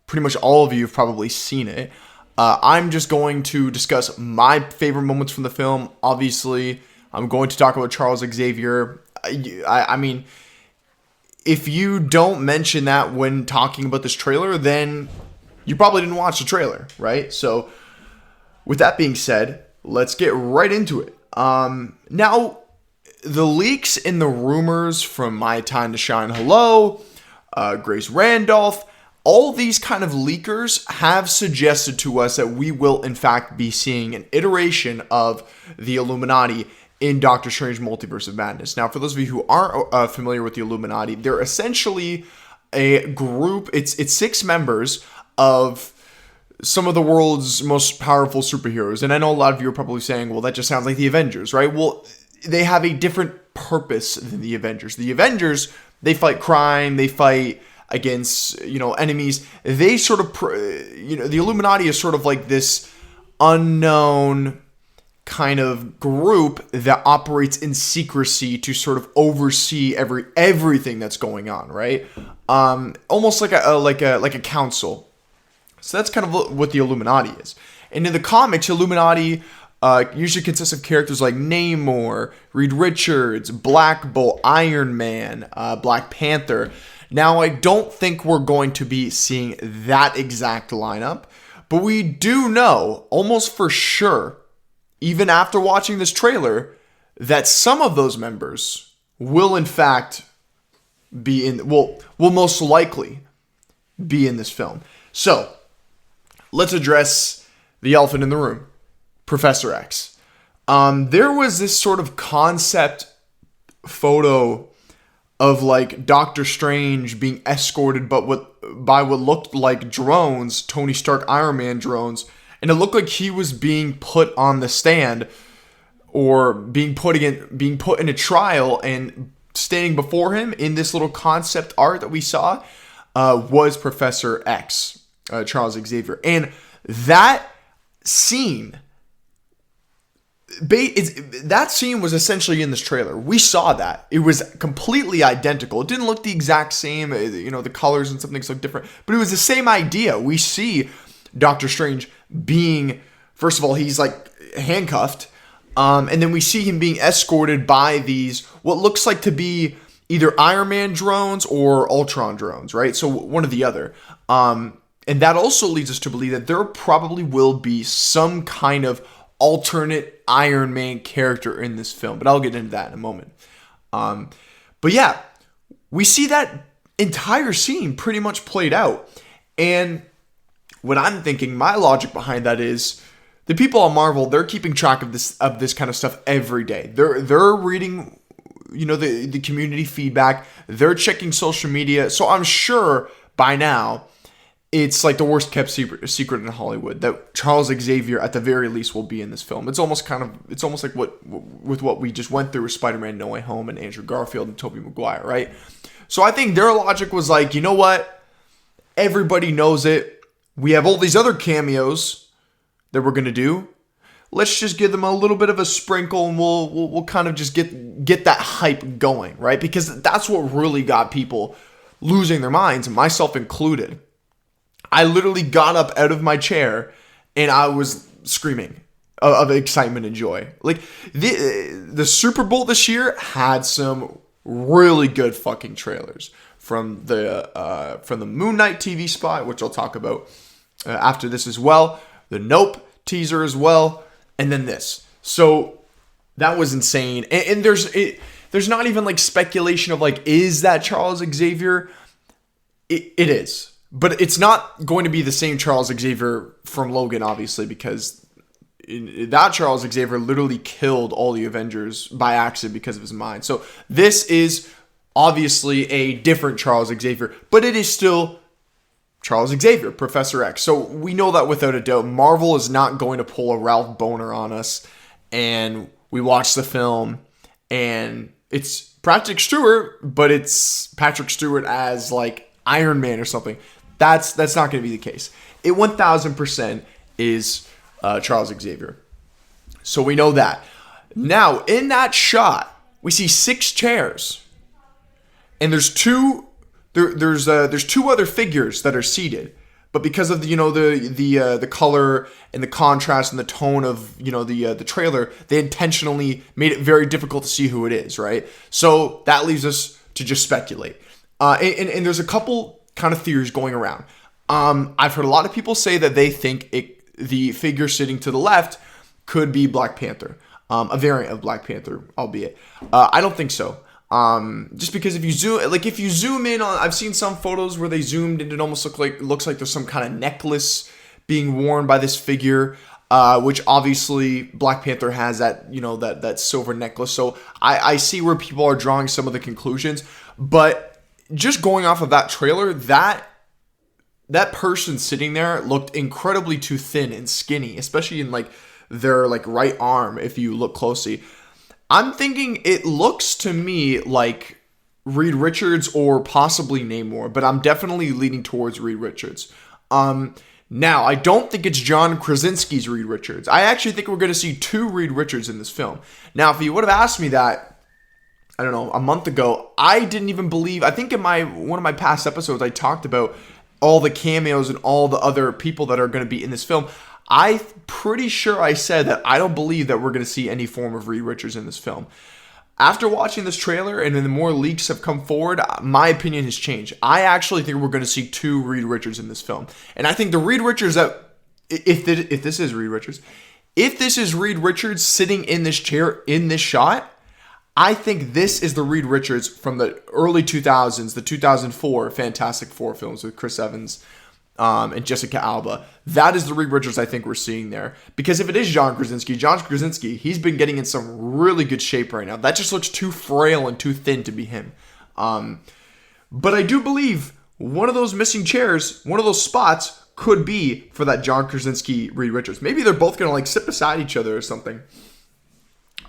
pretty much all of you have probably seen it. I'm just going to discuss my favorite moments from the film. Obviously, I'm going to talk about Charles Xavier. I mean, if you don't mention that when talking about this trailer, then you probably didn't watch the trailer, right? So, with that being said, let's get right into it. Now, the leaks and the rumors from My Time to Shine Hello, Grace Randolph, all these kind of leakers have suggested to us that we will, in fact, be seeing an iteration of the Illuminati in Doctor Strange Multiverse of Madness. Now, for those of you who aren't familiar with the Illuminati, they're essentially a group. It's 6 members of some of the world's most powerful superheroes. And I know a lot of you are probably saying, well, that just sounds like the Avengers, right? Well, they have a different purpose than the Avengers. The Avengers, they fight crime, they fight against, enemies. They sort of, the Illuminati is sort of like this unknown kind of group that operates in secrecy to sort of oversee everything that's going on, right? Almost like a council. So that's kind of what the Illuminati is. And in the comics, Illuminati usually consists of characters like Namor, Reed Richards, Black Bolt, Iron Man, Black Panther. Now, I don't think we're going to be seeing that exact lineup, but we do know almost for sure, even after watching this trailer, that some of those members will in fact be will most likely be in this film. So, let's address the elephant in the room, Professor X. There was this sort of concept photo of like Doctor Strange being escorted by what looked like drones, Tony Stark Iron Man drones, and it looked like he was being put on the stand or being put in a trial, and standing before him in this little concept art that we saw was Professor X, Charles Xavier. And that scene was essentially in this trailer. We saw that. It was completely identical. It didn't look the exact same. The colors and some things look different. But it was the same idea. We see Doctor Strange being, first of all, he's like handcuffed. And then we see him being escorted by these, what looks like to be either Iron Man drones or Ultron drones, right? So one or the other. And that also leads us to believe that there probably will be some kind of alternate Iron Man character in this film, but I'll get into that in a moment. But yeah, we see that entire scene pretty much played out. And what I'm thinking, my logic behind that is, the people at Marvel, they're keeping track of this kind of stuff every day. They're reading, the community feedback. They're checking social media. So I'm sure by now, it's like the worst kept secret in Hollywood that Charles Xavier, at the very least, will be in this film. It's almost like what we just went through with Spider-Man No Way Home and Andrew Garfield and Tobey Maguire, right? So I think their logic was like, you know what? Everybody knows it. We have all these other cameos that we're gonna do. Let's just give them a little bit of a sprinkle, and we'll kind of just get that hype going, right? Because that's what really got people losing their minds, myself included. I literally got up out of my chair and I was screaming of excitement and joy. Like the Super Bowl this year had some really good fucking trailers from the Moon Knight TV spot, which I'll talk about after this as well. The Nope teaser as well, and then this. So that was insane. And there's not even like speculation of like, is that Charles Xavier? It is. But it's not going to be the same Charles Xavier from Logan, obviously, because that Charles Xavier literally killed all the Avengers by accident because of his mind. So this is obviously a different Charles Xavier, but it is still Charles Xavier, Professor X. So we know that without a doubt. Marvel is not going to pull a Ralph Boner on us, and we watch the film, and it's Patrick Stewart, but it's Patrick Stewart as like Iron Man or something. That's not going to be the case. It 1000% is Charles Xavier. So we know that. Now, in that shot, we see 6 chairs. And there's two other figures that are seated. but because of the color and the contrast and the tone of the trailer, they intentionally made it very difficult to see who it is, right? So that leaves us to just speculate. And there's a couple kind of theories going around. I've heard a lot of people say that they think the figure sitting to the left could be Black Panther, a variant of Black Panther, albeit. I don't think so. Just because if you zoom in on, I've seen some photos where they zoomed and it almost looks like there's some kind of necklace being worn by this figure, which obviously Black Panther has that silver necklace. So I see where people are drawing some of the conclusions, but just going off of that trailer, that person sitting there looked incredibly too thin and skinny, especially in their right arm. If you look closely, I'm thinking it looks to me like Reed Richards or possibly Namor, but I'm definitely leaning towards Reed Richards. Now, I don't think it's John Krasinski's Reed Richards. I actually think we're going to see 2 Reed Richards in this film. Now, if you would have asked me that, I don't know, a month ago, I didn't even believe. I think in one of my past episodes, I talked about all the cameos and all the other people that are going to be in this film. I'm pretty sure I said that I don't believe that we're going to see any form of Reed Richards in this film. After watching this trailer and then the more leaks have come forward, my opinion has changed. I actually think we're going to see 2 Reed Richards in this film. And I think the Reed Richards that, if this is Reed Richards, if this is Reed Richards sitting in this chair in this shot, I think this is the Reed Richards from the early 2000s, the 2004 Fantastic Four films with Chris Evans and Jessica Alba. That is the Reed Richards I think we're seeing there. Because if it is John Krasinski, he's been getting in some really good shape right now. That just looks too frail and too thin to be him. But I do believe one of those missing chairs, one of those spots, could be for that John Krasinski Reed Richards. Maybe they're both going to sit beside each other or something.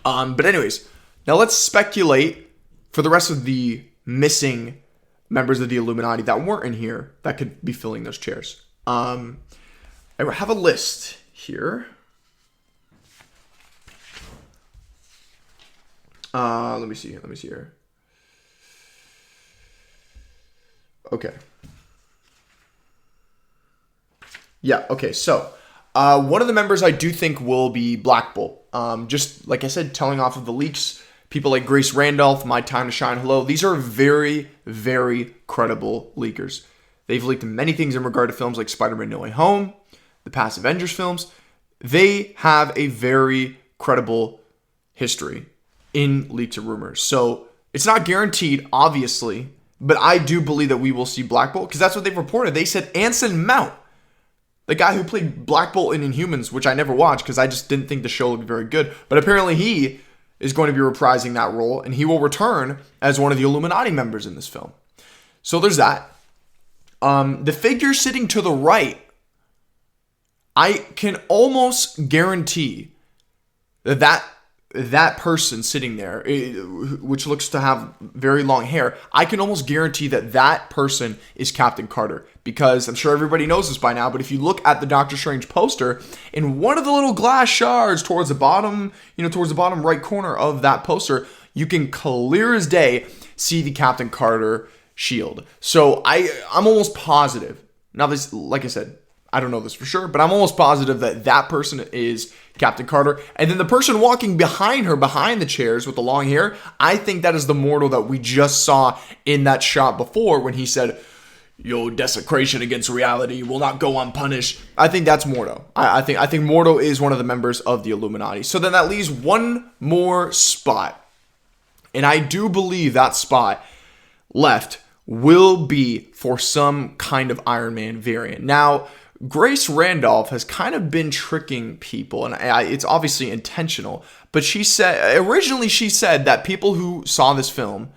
But anyways, now let's speculate for the rest of the missing members of the Illuminati that weren't in here that could be filling those chairs. I have a list here. Let me see here. Okay. Yeah, okay, so one of the members I do think will be Black Bolt. Just like I said, telling off of the leaks, people like Grace Randolph, My Time to Shine Hello, these are very, very credible leakers. They've leaked many things in regard to films like Spider-Man No Way Home, the past Avengers films. They have a very credible history in leaks and rumors. So it's not guaranteed, obviously, but I do believe that we will see Black Bolt because that's what they've reported. They said Anson Mount, the guy who played Black Bolt in Inhumans, which I never watched because I just didn't think the show looked very good, but apparently he is going to be reprising that role, and he will return as one of the Illuminati members in this film. So there's that. The figure sitting to the right, I can almost guarantee that person sitting there, which looks to have very long hair, I can almost guarantee that person is Captain Carter. Because I'm sure everybody knows this by now, but if you look at the Doctor Strange poster, in one of the little glass shards towards the bottom right corner of that poster, you can clear as day see the Captain Carter shield. So I'm almost positive. Now this, like I said, I don't know this for sure, but I'm almost positive that person is Captain Carter. And then the person walking behind her, behind the chairs with the long hair, I think that is the mortal that we just saw in that shot before when he said, "Your desecration against reality will not go unpunished." I think that's Mordo. I think Mordo is one of the members of the Illuminati. So then that leaves one more spot. And I do believe that spot left will be for some kind of Iron Man variant. Now, Grace Randolph has kind of been tricking people, and it's obviously intentional, but originally she said that people who saw this film,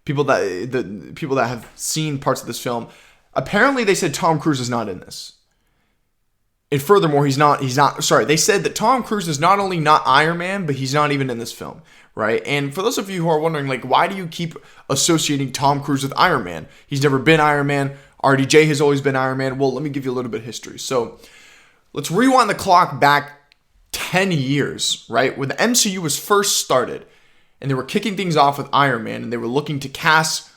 people that have seen parts of this film, apparently they said Tom Cruise is not in this. And furthermore, they said that Tom Cruise is not only not Iron Man, but he's not even in this film, right? And for those of you who are wondering, why do you keep associating Tom Cruise with Iron Man? He's never been Iron Man. RDJ has always been Iron Man. Well, let me give you a little bit of history. So let's rewind the clock back 10 years, right? When the MCU was first started and they were kicking things off with Iron Man and they were looking to cast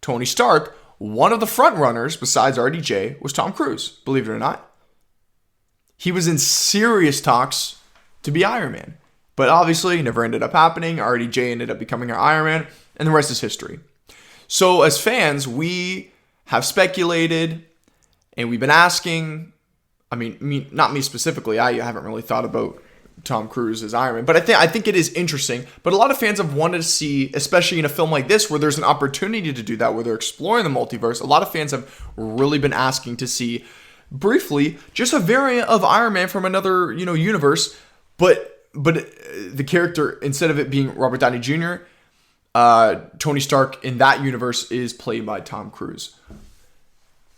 Tony Stark. one of the front runners, besides RDJ, was Tom Cruise, believe it or not. He was in serious talks to be Iron Man. But obviously, it never ended up happening. RDJ ended up becoming our Iron Man, and the rest is history. So as fans, we have speculated, and we've been asking, I mean, not me specifically, I haven't really thought about Tom Cruise as Iron Man, but I think it is interesting. But a lot of fans have wanted to see, especially in a film like this, where there's an opportunity to do that, where they're exploring the multiverse. A lot of fans have really been asking to see, briefly, just a variant of Iron Man from another, universe, but the character, instead of it being Robert Downey Jr., Tony Stark in that universe is played by Tom Cruise.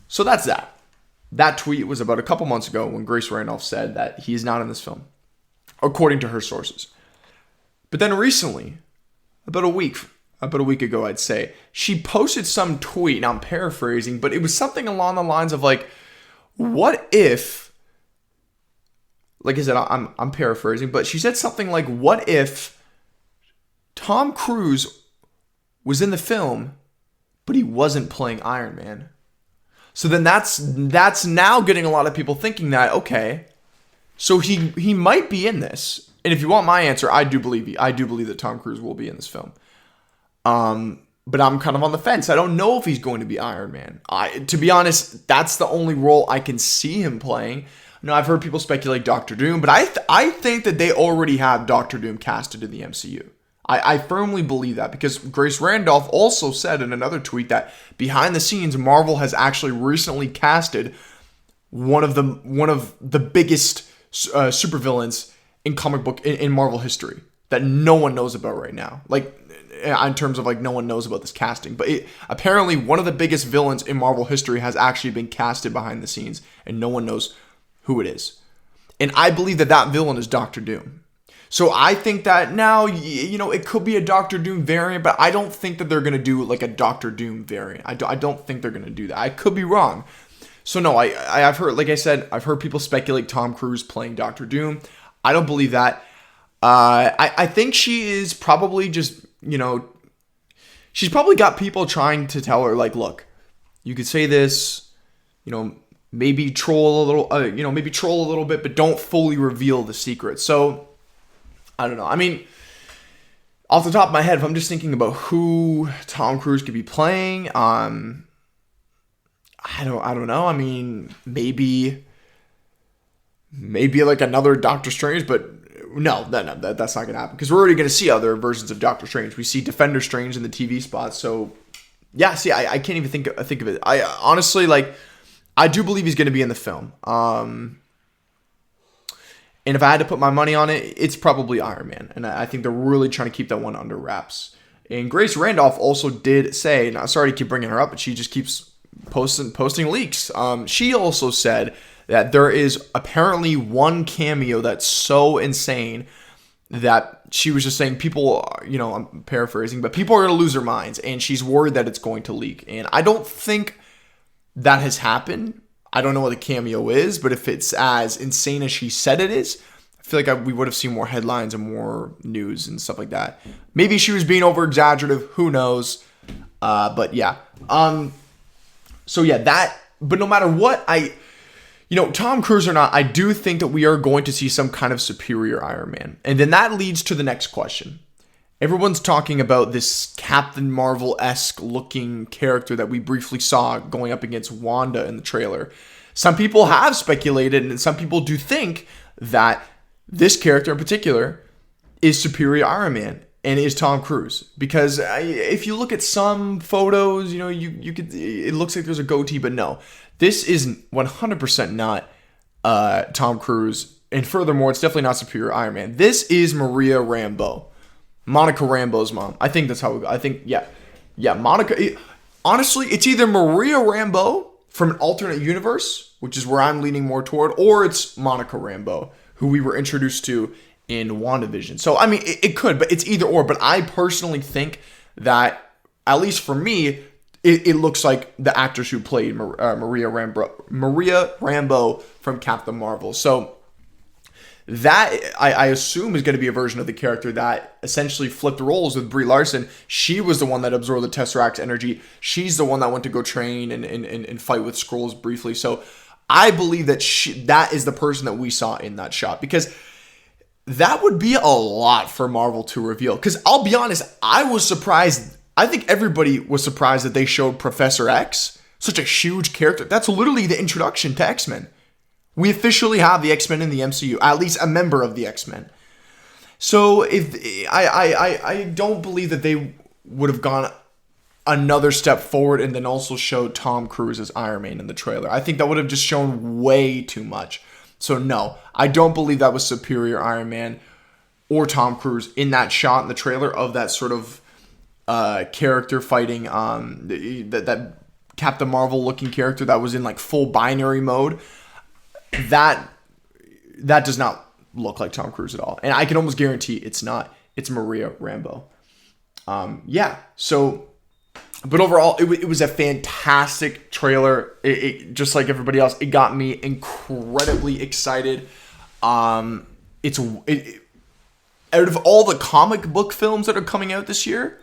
So that's that. That tweet was about a couple months ago when Grace Randolph said that he is not in this film, according to her sources. But then recently, about a week ago, I'd say, she posted some tweet. Now I'm paraphrasing, but it was something along the lines of like, what if, like I said, I'm paraphrasing, but she said something like, what if Tom Cruise was in the film, but he wasn't playing Iron Man? So then that's now getting a lot of people thinking that, okay, so he might be in this. And if you want my answer, I do believe that Tom Cruise will be in this film. But I'm kind of on the fence. I don't know if he's going to be Iron Man. To be honest, that's the only role I can see him playing. No, I've heard people speculate Doctor Doom, but I think that they already have Doctor Doom casted in the MCU. I firmly believe that, because Grace Randolph also said in another tweet that behind the scenes, Marvel has actually recently casted one of the biggest supervillains in comic book in Marvel history that no one knows about right now. Like, in terms of like no one knows about this casting, but apparently one of the biggest villains in Marvel history has actually been casted behind the scenes, and no one knows who it is. And I believe that villain is Doctor Doom. So I think that now, it could be a Doctor Doom variant, but I don't think that they're going to do like a Doctor Doom variant. I don't think they're going to do that. I could be wrong. So no, I've heard, like I said, I've heard people speculate Tom Cruise playing Doctor Doom. I don't believe that. I think she is probably just, she's probably got people trying to tell her, like, look, you could say this, maybe troll a little bit, but don't fully reveal the secret. So I don't know. I mean, off the top of my head, if I'm just thinking about who Tom Cruise could be playing, I don't know. I mean, maybe like another Doctor Strange, but no, that's not gonna happen, because we're already gonna see other versions of Doctor Strange. We see Defender Strange in the TV spot, so yeah. See, I can't even think of it. I honestly, like, I do believe he's gonna be in the film. And if I had to put my money on it, it's probably Iron Man. And I think they're really trying to keep that one under wraps. And Grace Randolph also did say, and I'm sorry to keep bringing her up, but she just keeps posting leaks. She also said that there is apparently one cameo that's so insane that she was just saying people, I'm paraphrasing, but people are going to lose their minds. And she's worried that it's going to leak. And I don't think that has happened. I don't know what the cameo is, but if it's as insane as she said it is, I feel like we would have seen more headlines and more news and stuff like that. Maybe she was being over exaggerative. Who knows? But yeah. So yeah, but no matter what, Tom Cruise or not, I do think that we are going to see some kind of superior Iron Man. And then that leads to the next question. Everyone's talking about this Captain Marvel-esque looking character that we briefly saw going up against Wanda in the trailer. Some people have speculated, and some people do think that this character in particular is superior Iron Man and is Tom Cruise. Because if you look at some photos, you could, it looks like there's a goatee, but no. This is 100% not Tom Cruise, and furthermore, it's definitely not superior Iron Man. This is Maria Rambeau. Monica Rambeau's mom. I think that's how yeah, Monica. Honestly, it's either Maria Rambeau from an alternate universe, which is where I'm leaning more toward, or it's Monica Rambeau, who we were introduced to in WandaVision. So, I mean, it could, but it's either or. But I personally think that, at least for me, it looks like the actress who played Maria Rambeau from Captain Marvel. So that I assume is going to be a version of the character that essentially flipped roles with Brie Larson. She was the one that absorbed the Tesseract's energy. She's the one that went to go train and fight with Skrulls briefly. So I believe that that is the person that we saw in that shot, because that would be a lot for Marvel to reveal. Because I'll be honest, I was surprised. I think everybody was surprised that they showed Professor X, such a huge character. That's literally the introduction to X-Men. We officially have the X-Men in the MCU, at least a member of the X-Men. So if I don't believe that they would have gone another step forward and then also showed Tom Cruise as Iron Man in the trailer. I think that would have just shown way too much. So no, I don't believe that was superior Iron Man or Tom Cruise in that shot in the trailer of that sort of character fighting that Captain Marvel looking character that was in like full binary mode. That does not look like Tom Cruise at all. And I can almost guarantee it's not. It's Maria Rambeau. So, but overall, it was a fantastic trailer. It just like everybody else, it got me incredibly excited. Out of all the comic book films that are coming out this year,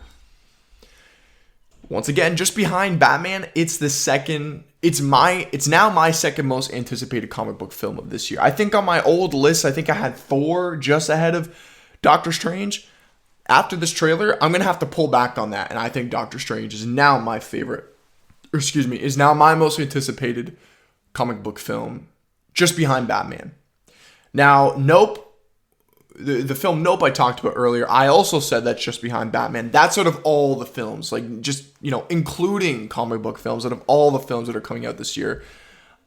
once again, just behind Batman, it's now my second most anticipated comic book film of this year. I think on my old list, I think I had Thor just ahead of Doctor Strange. After this trailer, I'm going to have to pull back on that. And I think Doctor Strange is now my is now my most anticipated comic book film, just behind Batman. Now, Nope, the film Nope I talked about earlier, I also said that's just behind Batman. That's out of all the films, like just, including comic book films, out of all the films that are coming out this year,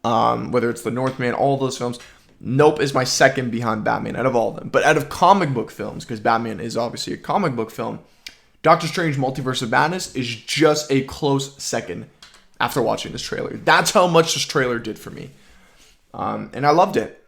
whether it's The Northman, all those films, Nope is my second behind Batman out of all of them. But out of comic book films, because Batman is obviously a comic book film, Doctor Strange Multiverse of Madness is just a close second after watching this trailer. That's how much this trailer did for me. And I loved it.